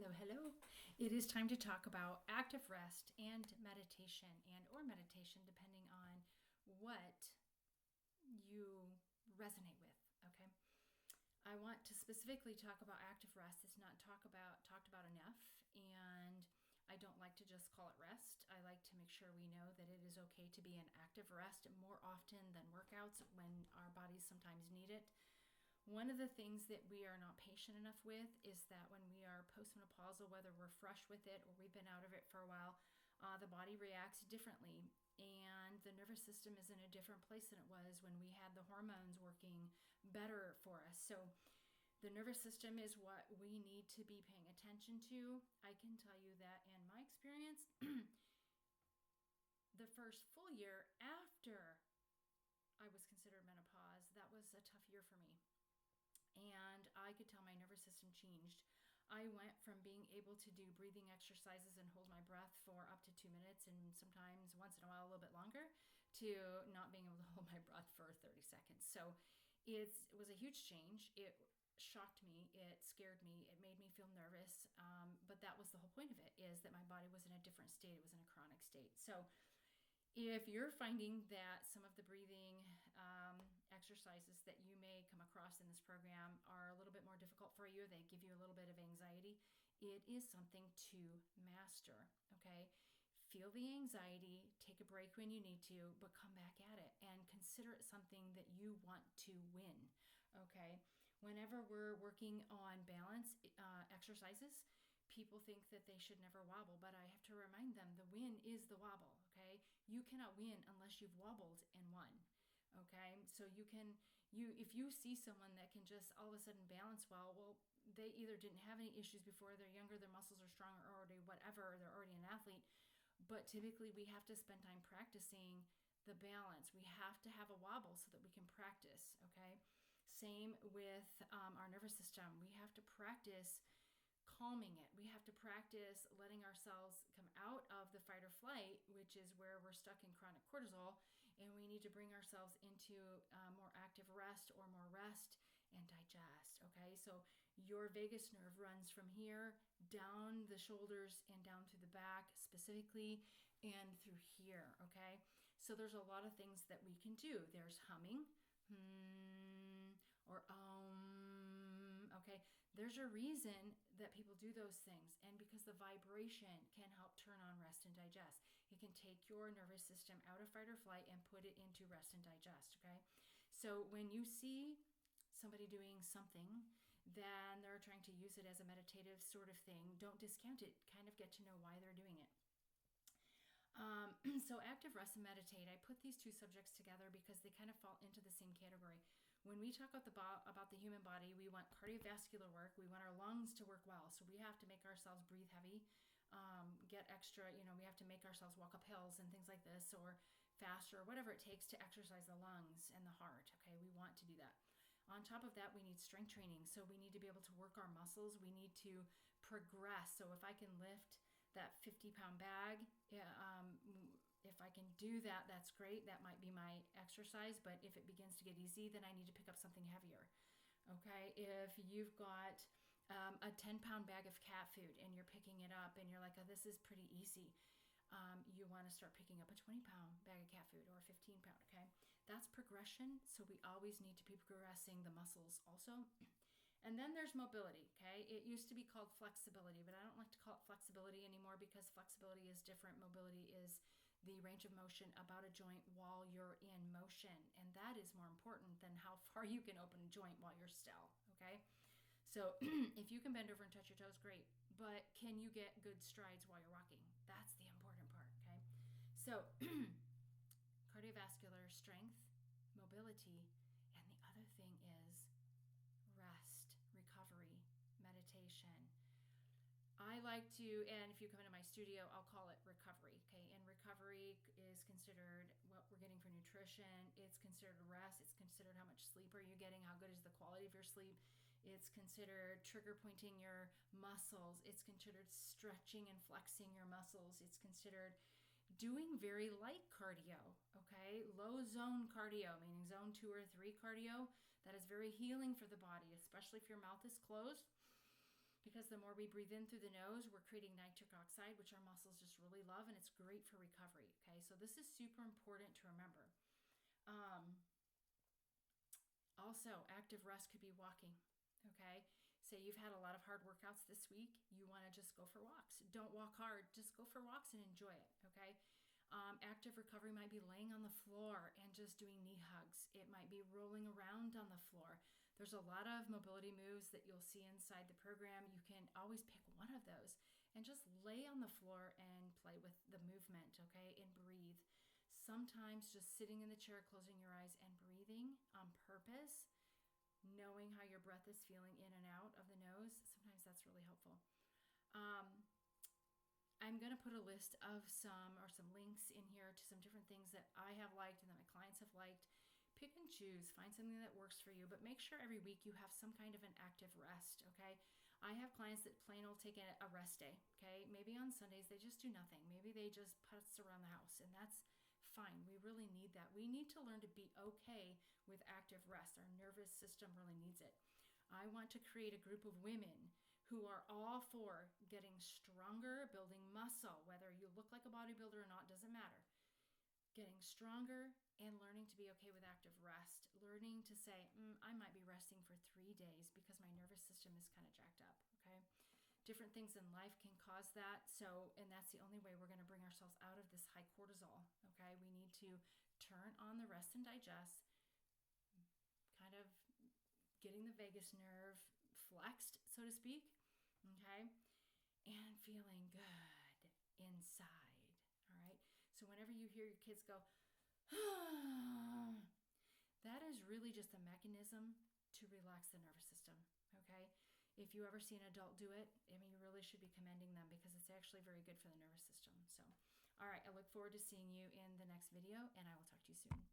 Hello, hello. It is time to talk about active rest and meditation or meditation depending on what you resonate with, okay? I want to specifically talk about active rest. It's not talked about enough, and I don't like to just call it rest. I like to make sure we know that it is okay to be in active rest more often than workouts when our bodies sometimes need it. One of the things that we are not patient enough with is that when we are postmenopausal, whether we're fresh with it or we've been out of it for a while, the body reacts differently. And the nervous system is in a different place than it was when we had the hormones working better for us. So the nervous system is what we need to be paying attention to. I can tell you that in my experience, the first full year after I was considered menopause, that was a tough year for me. And I could tell my nervous system changed. I went from being able to do breathing exercises and hold my breath for up to 2 minutes and sometimes once in a while a little bit longer to not being able to hold my breath for 30 seconds. So it was a huge change. It shocked me. It scared me. It made me feel nervous. But that was the whole point of it, is that my body was in a different state. It was in a chronic state. So if you're finding that some of the breathing exercises that you may come across in this program are a little bit more difficult for you, they give you a little bit of anxiety, it is something to master, okay? Feel the anxiety, take a break when you need to, but come back at it and consider it something that you want to win, okay? Whenever we're working on balance exercises, people think that they should never wobble, but I have to remind them the win is the wobble, okay? You cannot win unless you've wobbled and won, okay? So if you see someone that can just all of a sudden balance well, they either didn't have any issues before, they're younger, their muscles are stronger, or already whatever, or they're already an athlete. But typically we have to spend time practicing the balance. We have to have a wobble so that we can practice, okay? Same with our nervous system. We have to practice calming it. We have to practice letting ourselves come out of the fight or flight, which is where we're stuck in chronic cortisol, and we need to bring ourselves into more active rest or more rest and digest, okay? So your vagus nerve runs from here down the shoulders and down through the back specifically and through here, okay? So there's a lot of things that we can do. There's humming, or okay, there's a reason that people do those things, and because the vibration can help turn on rest and digest. It can take your nervous system out of fight or flight and put it into rest and digest, okay? So when you see somebody doing something, then they're trying to use it as a meditative sort of thing, don't discount it. Kind of get to know why they're doing it. So active rest and meditate, I put these two subjects together because they kind of fall into the same category. When we talk about the human body, we want cardiovascular work. We want our lungs to work well. So we have to make ourselves breathe heavy, get extra, we have to make ourselves walk up hills and things like this, or faster, or whatever it takes to exercise the lungs and the heart. Okay, we want to do that. On top of that, we need strength training. So we need to be able to work our muscles. We need to progress. So if I can lift that 50-pound bag, if I can do that, that's great. That might be my exercise. But if it begins to get easy, then I need to pick up something heavier. Okay, if you've got a 10-pound bag of cat food and you're picking it up and you're like, oh, this is pretty easy, you want to start picking up a 20-pound bag of cat food or a 15-pound, okay? That's progression, so we always need to be progressing the muscles also. And then there's mobility, okay? It used to be called flexibility, but I don't like to call it flexibility anymore because flexibility is different. Mobility is the range of motion about a joint while you're in motion, and that is more important than how far you can open a joint while you're still, okay? So if you can bend over and touch your toes, great. But can you get good strides while you're walking? That's the important part, okay? So cardiovascular strength, mobility, and the other thing is rest, recovery, meditation. I like to, and if you come into my studio, I'll call it recovery, okay? And recovery is considered what we're getting for nutrition. It's considered rest. It's considered how much sleep are you getting, how good is the quality of your sleep. It's considered trigger pointing your muscles. It's considered stretching and flexing your muscles. It's considered doing very light cardio, okay? Low zone cardio, meaning zone 2 or 3 cardio. That is very healing for the body, especially if your mouth is closed. because the more we breathe in through the nose, we're creating nitric oxide, which our muscles just really love, and it's great for recovery. Okay, so this is super important to remember. Also, active rest could be walking. Okay, say you've had a lot of hard workouts this week, you want to just go for walks. Don't walk hard, just go for walks and enjoy it. Okay, active recovery might be laying on the floor and just doing knee hugs. It might be rolling around on the floor. There's a lot of mobility moves that you'll see inside the program. You can always pick one of those and just lay on the floor and play with the movement, okay, and breathe. Sometimes just sitting in the chair, closing your eyes and breathing on purpose, knowing how your breath is feeling in and out of the nose, sometimes that's really helpful. I'm going to put a list of some links in here to some different things that I have liked and that my clients have liked. Pick and choose, find something that works for you, but make sure every week you have some kind of an active rest, okay? I have clients that plain old take a rest day, okay? Maybe on Sundays they just do nothing. Maybe they just putz around the house, and that's fine. We really need that. We need to learn to be okay with active rest. Our nervous system really needs it. I want to create a group of women who are all for getting stronger, building muscle, whether you look like a bodybuilder or not, doesn't matter. Getting stronger and learning to be okay with active rest. Learning to say, I might be resting for 3 days because my nervous system is kind of jacked up, okay? Different things in life can cause that. So, and that's the only way we're going to bring ourselves out of this high cortisol, okay? We need to turn on the rest and digest, kind of getting the vagus nerve flexed, so to speak, okay? And feeling good inside, all right? So whenever you hear your kids go, that is really just a mechanism to relax the nervous system, okay? If you ever see an adult do it, I mean, you really should be commending them because it's actually very good for the nervous system. So, all right, I look forward to seeing you in the next video, and I will talk to you soon.